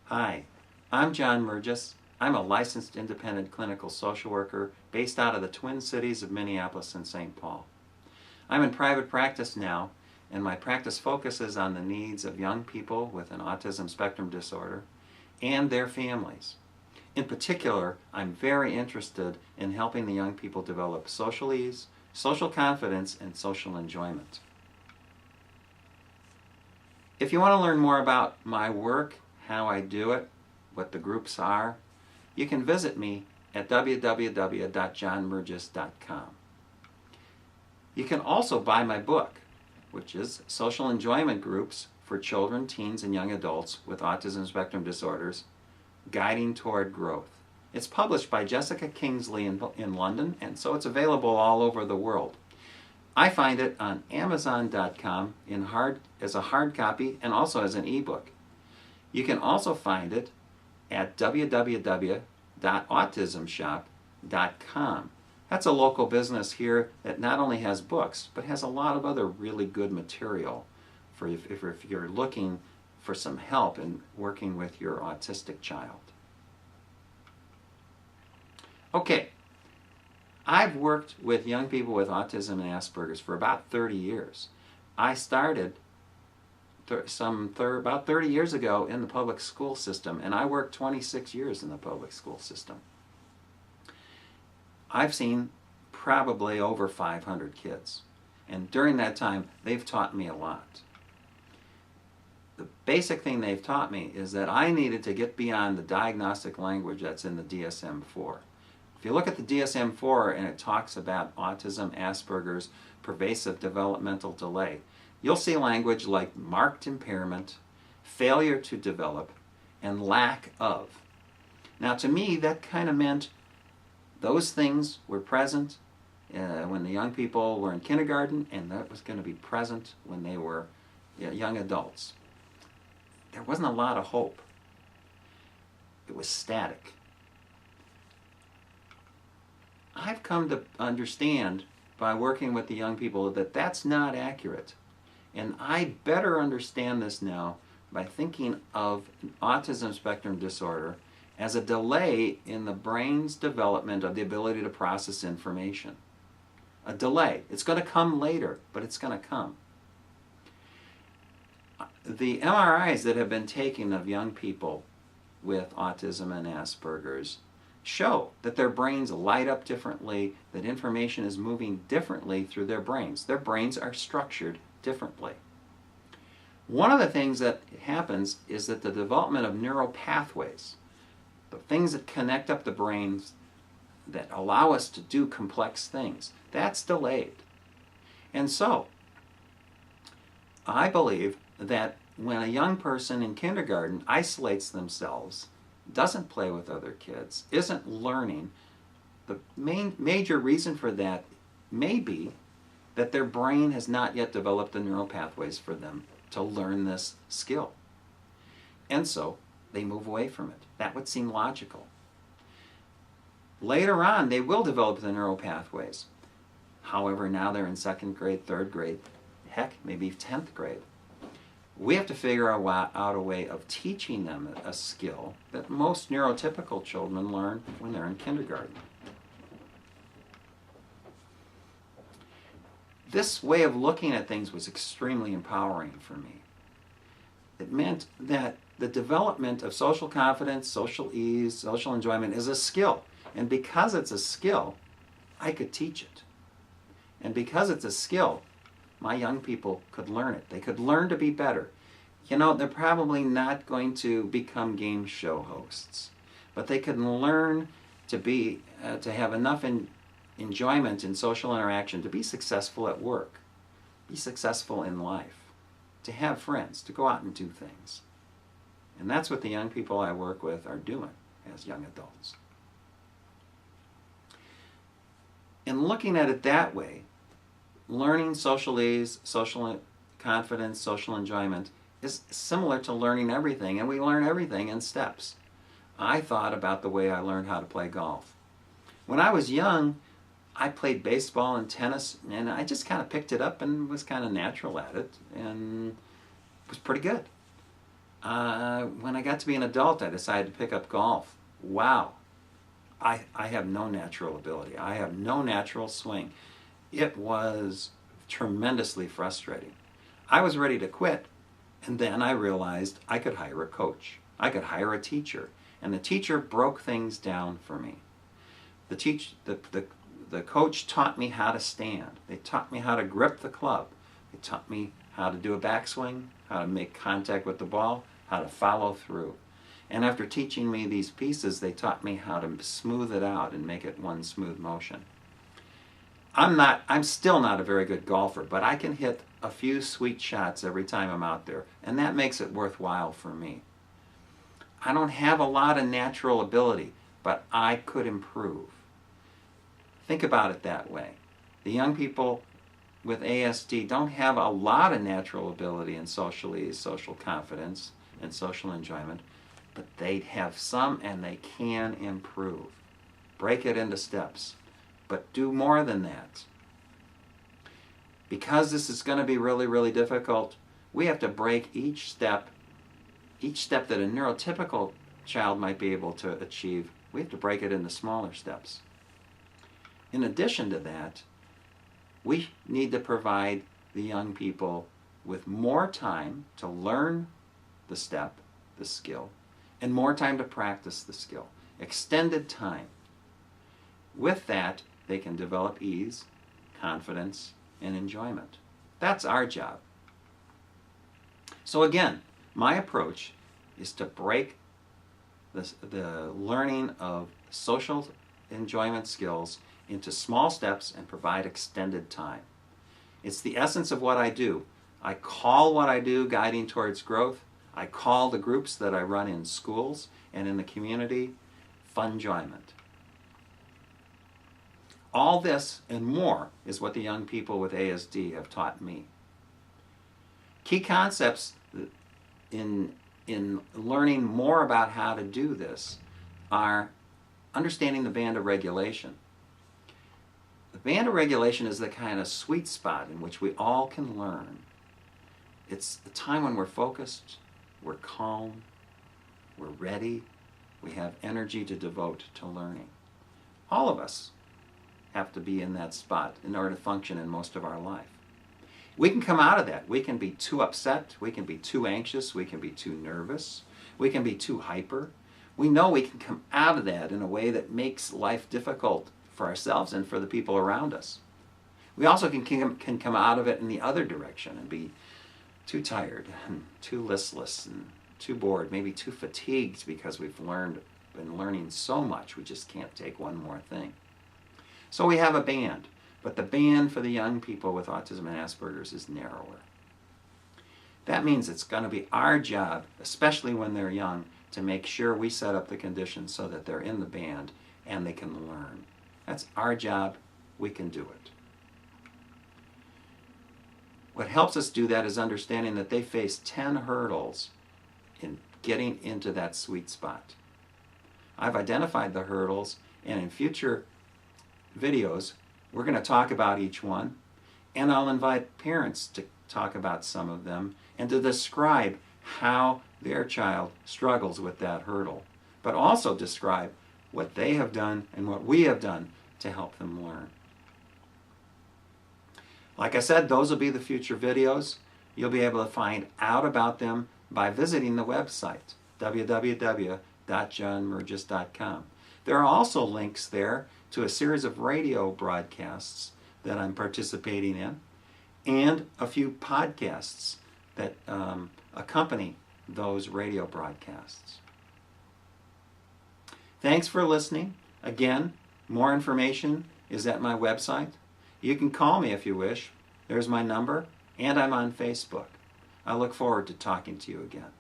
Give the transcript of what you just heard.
Hi, I'm John Murgis. I'm a licensed independent clinical social worker based out of the Twin Cities of Minneapolis and St. Paul. I'm in private practice now, and my practice focuses on the needs of young people with an autism spectrum disorder and their families. In particular, I'm very interested in helping the young people develop social ease, social confidence, and social enjoyment. If you want to learn more about my work, how I do it, what the groups are, you can visit me at www.johnmurgis.com. You can also buy my book, which is Social Enjoyment Groups for Children, Teens, and Young Adults with Autism Spectrum Disorders, Guiding Toward Growth. It's published by Jessica Kingsley in London, and so it's available all over the world. I find it on Amazon.com as a hard copy and also as an ebook. You can also find it at www.autismshop.com. That's a local business here that not only has books, but has a lot of other really good material for if you're looking for some help in working with your autistic child. Okay, I've worked with young people with autism and Asperger's for about 30 years. I started about 30 years ago in the public school system, and I worked 26 years in the public school system. I've seen probably over 500 kids, and during that time they've taught me a lot. The basic thing they've taught me is that I needed to get beyond the diagnostic language that's in the DSM-4. If you look at the DSM-4 and it talks about autism, Asperger's, pervasive developmental delay, you'll see language like marked impairment, failure to develop, and lack of. Now to me that kind of meant those things were present when the young people were in kindergarten, and that was going to be present when they were young adults. There wasn't a lot of hope. It was static. I've come to understand by working with the young people that that's not accurate. And I better understand this now by thinking of autism spectrum disorder as a delay in the brain's development of the ability to process information. A delay. It's going to come later, but it's going to come. The MRIs that have been taken of young people with autism and Asperger's show that their brains light up differently, that information is moving differently through their brains. Their brains are structured differently. One of the things that happens is that the development of neural pathways, the things that connect up the brains that allow us to do complex things, that's delayed. And so, I believe that when a young person in kindergarten isolates themselves, doesn't play with other kids, isn't learning, the major reason for that may be that their brain has not yet developed the neural pathways for them to learn this skill. And so they move away from it. That would seem logical. Later on, they will develop the neural pathways. However, now they're in second grade, third grade, heck, maybe 10th grade. We have to figure out a way of teaching them a skill that most neurotypical children learn when they're in kindergarten. This way of looking at things was extremely empowering for me. It meant that the development of social confidence, social ease, social enjoyment is a skill. And because it's a skill, I could teach it. And because it's a skill, my young people could learn it. They could learn to be better. You know, they're probably not going to become game show hosts, but they can learn to have enough enjoyment in social interaction to be successful at work, be successful in life, to have friends, to go out and do things. And that's what the young people I work with are doing as young adults. In looking at it that way, learning social ease, social confidence, social enjoyment is similar to learning everything, and we learn everything in steps. I thought about the way I learned how to play golf. When I was young, I played baseball and tennis, and I just kind of picked it up and was kind of natural at it, and was pretty good. When I got to be an adult, I decided to pick up golf. Wow. I have no natural ability. I have no natural swing. It was tremendously frustrating. I was ready to quit, and then I realized I could hire a coach. I could hire a teacher, and the teacher broke things down for me. The coach taught me how to stand. They taught me how to grip the club. They taught me how to do a backswing, how to make contact with the ball, how to follow through. And after teaching me these pieces, they taught me how to smooth it out and make it one smooth motion. I'm still not a very good golfer, but I can hit a few sweet shots every time I'm out there, and that makes it worthwhile for me. I don't have a lot of natural ability, but I could improve. Think about it that way. The young people with ASD don't have a lot of natural ability in social ease, social confidence, and social enjoyment, but they have some and they can improve. Break it into steps, but do more than that. Because this is going to be really, really difficult, we have to break each step that a neurotypical child might be able to achieve. We have to break it into smaller steps. In addition to that, we need to provide the young people with more time to learn the step, the skill, and more time to practice the skill. Extended time. With that, they can develop ease, confidence, and enjoyment. That's our job. So again, my approach is to break the learning of social enjoyment skills into small steps and provide extended time. It's the essence of what I do. I call what I do Guiding Towards Growth. I call the groups that I run in schools and in the community FunJoyment. All this and more is what the young people with ASD have taught me. Key concepts in learning more about how to do this are understanding the band of regulation. The band of regulation is the kind of sweet spot in which we all can learn. It's the time when we're focused, we're calm, we're ready, we have energy to devote to learning. All of us have to be in that spot in order to function in most of our life. We can come out of that. We can be too upset, we can be too anxious, we can be too nervous, we can be too hyper. We know we can come out of that in a way that makes life difficult for ourselves and for the people around us. We also can come out of it in the other direction and be too tired and too listless and too bored, maybe too fatigued because we've been learning so much we just can't take one more thing. So we have a band, but the band for the young people with autism and Asperger's is narrower. That means it's going to be our job, especially when they're young, to make sure we set up the conditions so that they're in the band and they can learn. That's our job. We can do it. What helps us do that is understanding that they face 10 hurdles in getting into that sweet spot. I've identified the hurdles, and in future videos, we're going to talk about each one, and I'll invite parents to talk about some of them and to describe how their child struggles with that hurdle, but also describe what they have done and what we have done to help them learn. Like I said, those will be the future videos. You'll be able to find out about them by visiting the website, www.johnmergis.com. There are also links there to a series of radio broadcasts that I'm participating in and a few podcasts that accompany those radio broadcasts. Thanks for listening. Again, more information is at my website. You can call me if you wish. There's my number, and I'm on Facebook. I look forward to talking to you again.